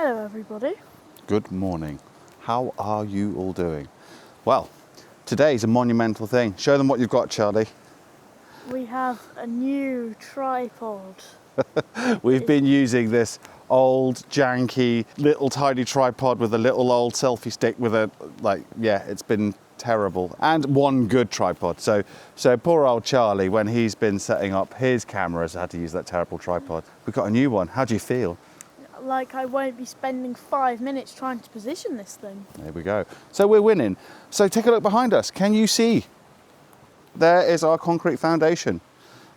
Hello everybody. Good morning. How are you all doing? Well, today's a monumental thing. Show them what you've got, Charlie. We have a new tripod. We've been using this old, janky, little tiny tripod with a little old selfie stick with a, it's been terrible. And one good tripod. So poor old Charlie, when he's been setting up his cameras, had to use that terrible tripod. We've got a new one. How do you feel? Like I won't be spending 5 minutes trying to position this thing. There we go. So we're winning. So take a look behind us. Can you see? There is our concrete foundation.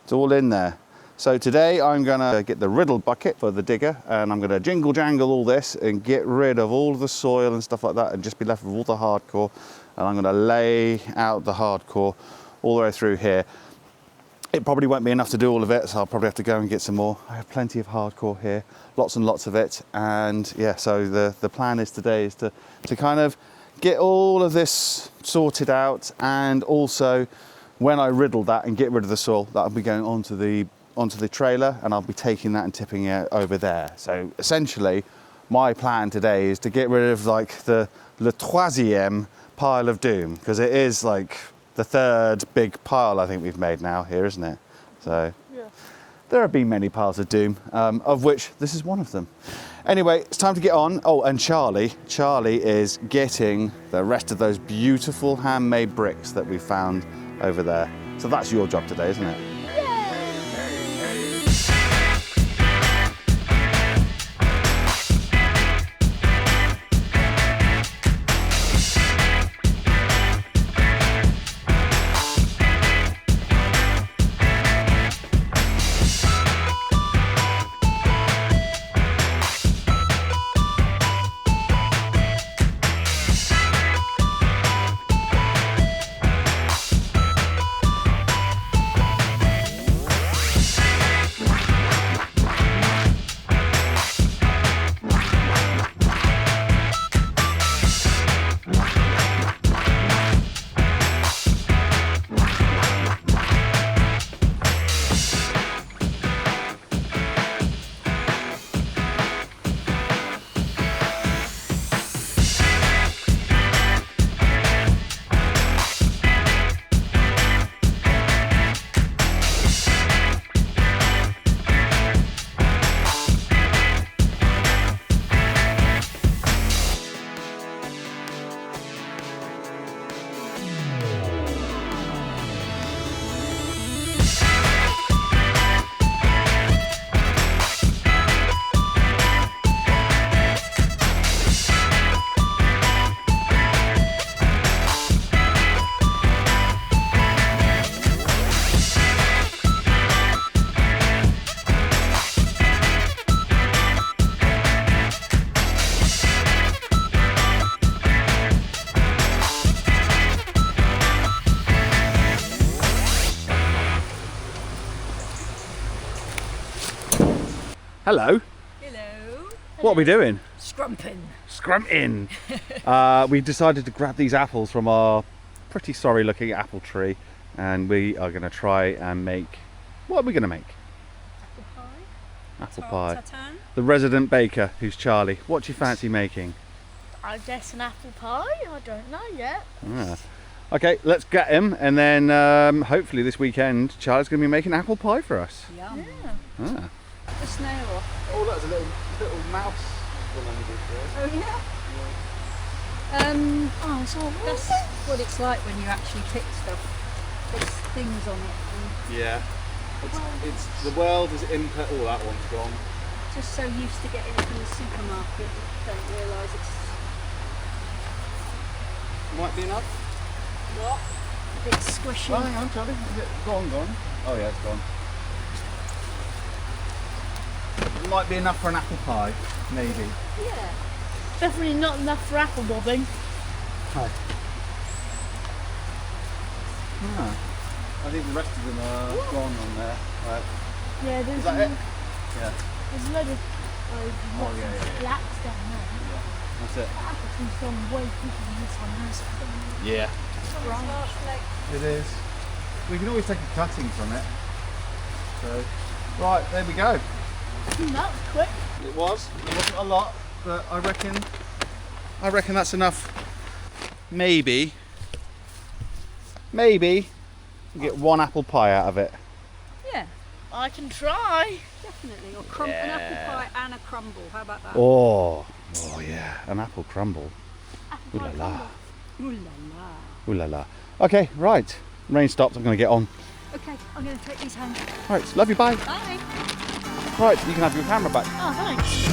It's all in there. So today I'm gonna get the riddle bucket for the digger and I'm gonna jingle jangle all this and get rid of all the soil and stuff like that and just be left with all the hardcore. And I'm gonna lay out the hardcore all the way through here. It probably won't be enough to do all of it, so I'll probably have to go and get some more. I have plenty of hardcore here, lots and lots of it. And yeah, so the plan is today is to kind of get all of this sorted out, and also when I riddle that and get rid of the soil, that'll be going onto the trailer, and I'll be taking that and tipping it over there. So essentially, my plan today is to get rid of like the le troisième pile of doom, because it is like the third big pile I think we've made now here, isn't it? So Yeah. there have been many piles of doom, of which this is one of them. Anyway, it's time to get on. Oh, and Charlie is getting the rest of those beautiful handmade bricks that we found over there. So that's your job today, isn't it? Hello. Hello. What are we doing? Scrumping. We decided to grab these apples from our pretty sorry looking apple tree, and we are going to try and make, what are we going to make? Apple pie. Tartan. The resident baker, who's Charlie. What do you fancy making? I guess an apple pie? I don't know yet. Ah. Okay, let's get him, and then hopefully this weekend Charlie's going to be making apple pie for us. Yum. Yeah. Ah. The snail off. Oh, that's a little mouse one underneath there. Oh yeah. Oh, so That's what it's like when you actually pick stuff. There's things on it. And Yeah. It's the world is input. Oh, that one's gone. just so used to getting it from the supermarket, you don't realise it's Might be enough. what? A bit squishy. Oh, hang on, Charlie. Is it gone? Oh yeah, it's gone. It might be enough for an apple pie, maybe. Yeah. definitely not enough for apple bobbing. Hi. Ah. I think the rest of them are gone on there. Right. Yeah, Is there's that it? Yeah. a load of yeah. blacks down there. That's it. The apple tree's gone way quicker than this one has. Yeah. Right. It is. We can always take a cutting from it. So, right, there we go. That was quick. It wasn't a lot. but I reckon that's enough. Maybe we get one apple pie out of it. Yeah, I can try. definitely. Or an apple pie and a crumble. How about that? Oh yeah, an apple crumble. Ooh Apple la pie la. crumble. Ooh la la. Ooh la la. Okay, right. Rain stopped. I'm going to get on. Okay, I'm going to take these home. Right, love you. Bye. Bye. Right, you can have your camera back. Oh, thanks.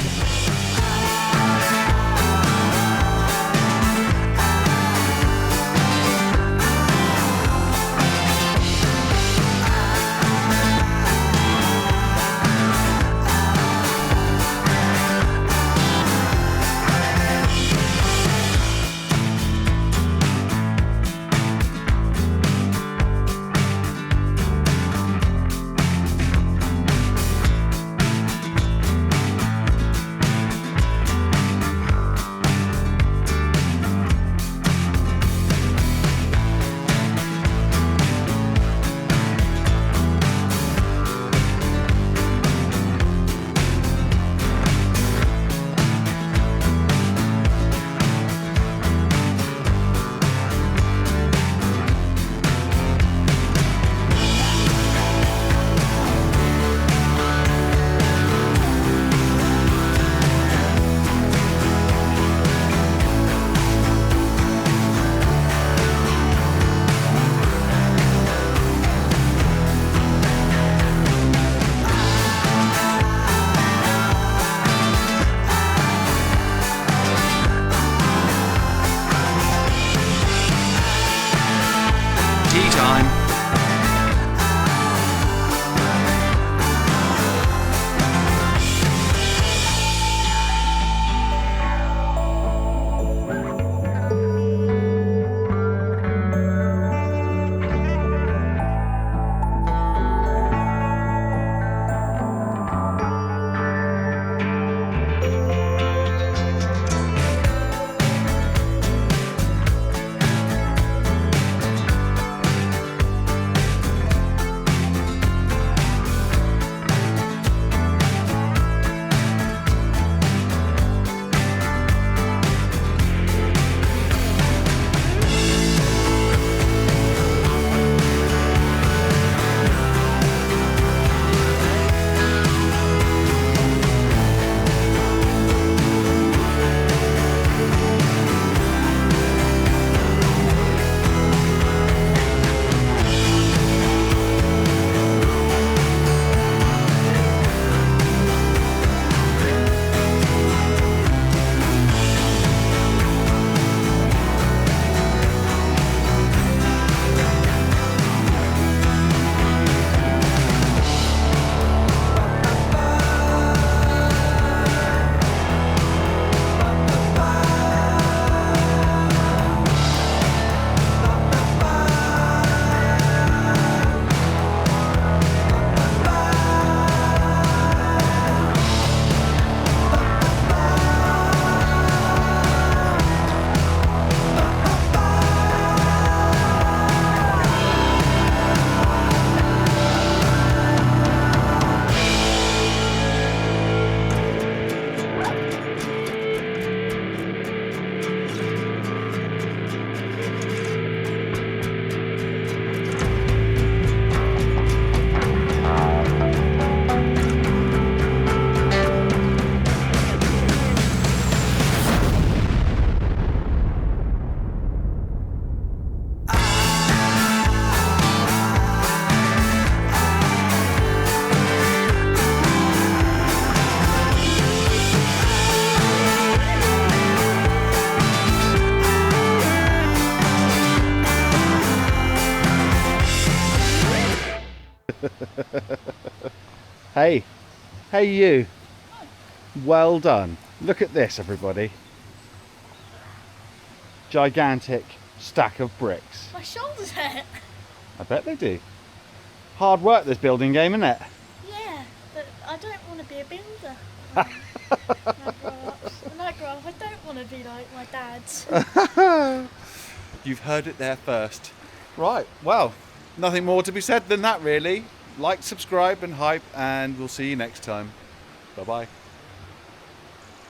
Tea time. Hey, you. Well done. Look at this, everybody. Gigantic stack of bricks. My shoulders hurt. I bet they do. Hard work, this building game, isn't it? Yeah, but I don't want to be a builder. When I grow up, I don't want to be like my dad's. You've heard it there first. Right, well, nothing more to be said than that, really. Like, subscribe and hype, and we'll see you next time. Bye-bye.